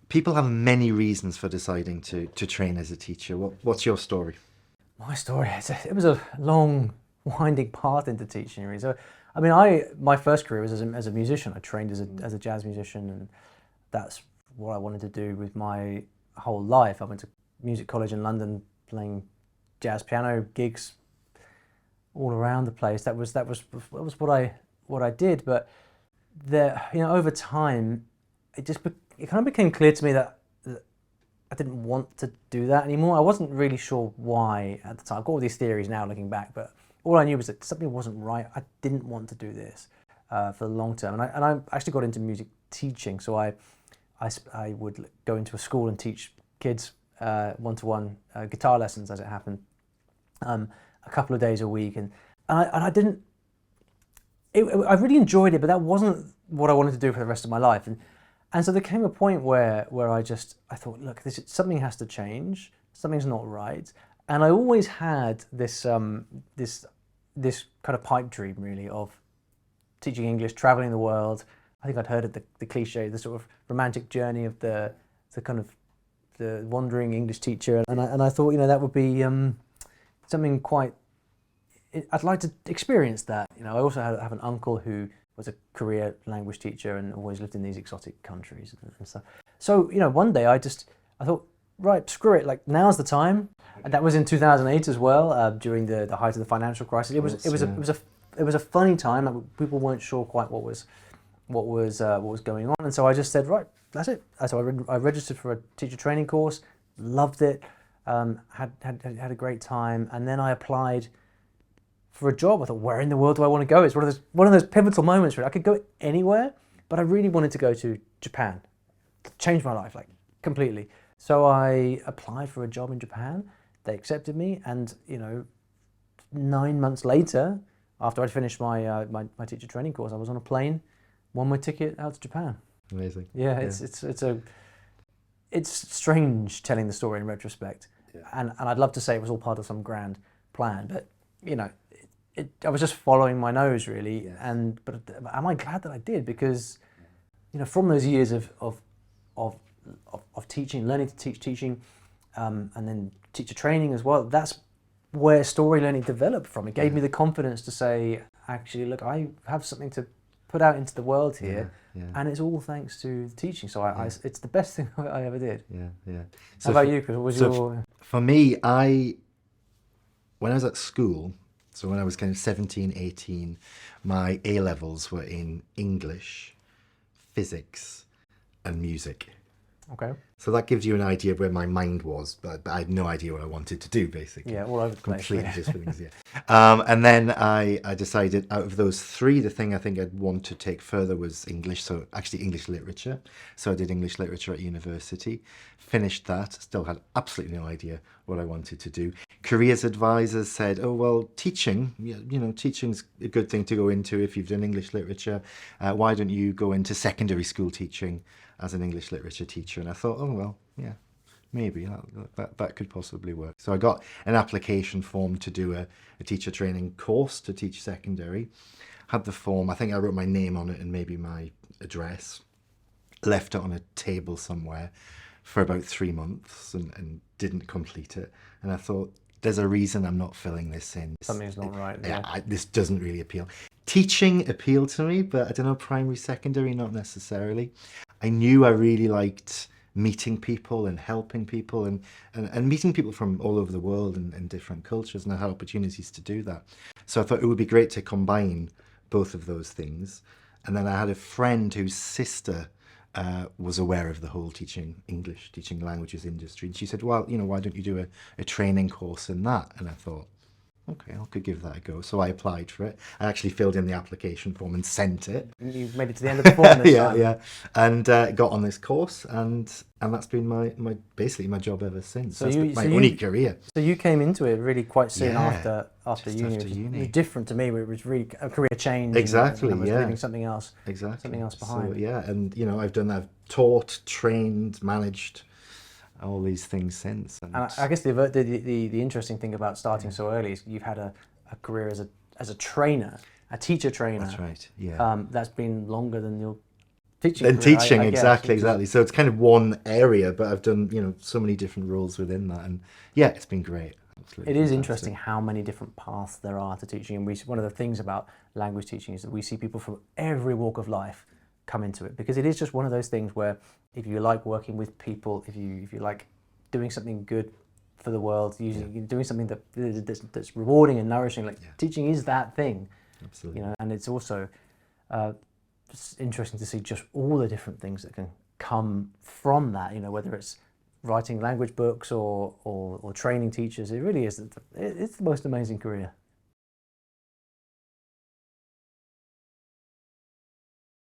People have many reasons for deciding to train as a teacher. What's your story? My story, it was a long, winding path into teaching, really. So, I mean, my first career was as a musician. I trained as a jazz musician, and that's what I wanted to do with my whole life. I went to music college in London, playing jazz piano gigs all around the place. That was what I did. But over time, it kind of became clear to me that I didn't want to do that anymore. I wasn't really sure why at the time. I've got all these theories now looking back, but all I knew was that something wasn't right. I didn't want to do this for the long term. And I actually got into music teaching. So I would go into a school and teach kids one-to-one guitar lessons, as it happened, a couple of days a week. And I didn't, I really enjoyed it, but that wasn't what I wanted to do for the rest of my life. And so there came a point where I thought, look, something has to change. Something's not right. And I always had this this kind of pipe dream, really, of teaching English, traveling the world. I think I'd heard it, the cliche, the sort of romantic journey of the kind of the wandering English teacher. And I thought, that would be something quite. I'd like to experience that. I also have an uncle who was a career language teacher and always lived in these exotic countries and stuff. So one day I thought, right, screw it, like now's the time. And that was in 2008 as well, during the height of the financial crisis. It was a funny time. Like, people weren't sure quite what was going on, and so I just said, right, that's it. So I registered for a teacher training course, loved it, had a great time, and then I applied for a job. I thought, where in the world do I want to go? It's one of those pivotal moments where I could go anywhere, but I really wanted to go to Japan. Changed my life, like, completely. So I applied for a job in Japan. They accepted me, and 9 months later, after I'd finished my teacher training course, I was on a plane, won my ticket out to Japan. Amazing. Yeah, it's strange telling the story in retrospect, and I'd love to say it was all part of some grand plan, but I was just following my nose, really. Yes. But am I glad that I did? Because from those years of teaching, learning to teaching, and then teacher training as well, that's where story learning developed from. It gave me the confidence to say, actually, look, I have something to put out into the world here, and it's all thanks to teaching. So it's the best thing I ever did. Yeah. So how about you, Chris? For me, when I was at school, so when I was kind of 17, 18, my A-levels were in English, physics, and music. Okay. So that gives you an idea of where my mind was, but I had no idea what I wanted to do, basically. Yeah, all over the place. Completely just for things, yeah. And then I decided, out of those three, the thing I think I'd want to take further was English, so actually English literature. So I did English literature at university, finished that, still had absolutely no idea what I wanted to do. Careers advisors said, oh, well, teaching, teaching's a good thing to go into if you've done English literature. Why don't you go into secondary school teaching as an English literature teacher? And I thought, oh, well, yeah, maybe that could possibly work. So I got an application form to do a teacher training course to teach secondary. Had the form, I think I wrote my name on it and maybe my address, left it on a table somewhere for about 3 months and didn't complete it. And I thought, there's a reason I'm not filling this in. Something's not right. This doesn't really appeal. Teaching appealed to me, but I don't know, primary, secondary, not necessarily. I knew I really liked meeting people and helping people and meeting people from all over the world and different cultures, and I had opportunities to do that. So I thought it would be great to combine both of those things. And then I had a friend whose sister was aware of the whole teaching English, teaching languages industry. And she said, well, why don't you do a training course in that? And I thought, okay, I could give that a go. So I applied for it. I actually filled in the application form and sent it. You made it to the end of the form this time. Yeah. And got on this course, and that's been my basically my job ever since. So that's my only career. So you came into it really quite soon after uni. After uni. Different to me, where it was really a career change. Exactly, and I was leaving something else. Exactly. Something else behind. So and I've taught, trained, managed all these things since. And I guess the interesting thing about starting so early is you've had a career as a trainer, a teacher trainer. That's right. Yeah. That's been longer than you'll teaching Then career, teaching, I guess, exactly, which is- exactly. So it's kind of one area, but I've done, so many different roles within that. And yeah, it's been great. Absolutely It is fantastic. interesting how many different paths there are to teaching, and one of the things about language teaching is that we see people from every walk of life come into it, because it is just one of those things where if you like working with people, if you like doing something good for the world, doing something that's rewarding and nourishing, like teaching is that thing. Absolutely. And it's also it's interesting to see just all the different things that can come from that. Whether it's writing language books or training teachers, it really is. It's the most amazing career.